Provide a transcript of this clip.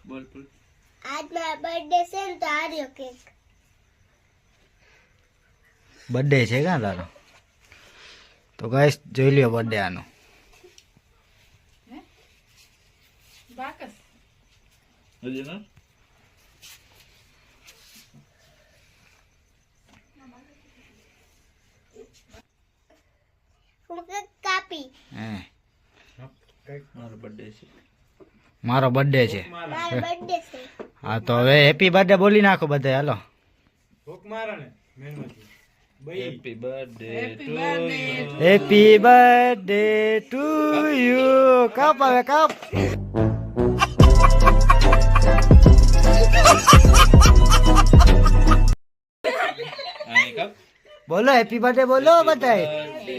બોલ બોલ આજ મારો બર્થડે છે ને તો આર્યો કેક બર્થડે છે કા તારો? તો ગાઈસ જોઈ લ્યો બર્થડે આનો. હજી ના હું કેક કાપી હે મારો બર્થડે છે. મારો બર્થડે છે. મારો બર્થડે છે હા તો હવે હેપી બર્થડે બોલી નાખો બધા હાલો. Happy birthday to you. Happy birthday to you. Cup હવે કપ. આને કપ બોલો હેપી બર્થડે બોલો બધાય. બર્થડે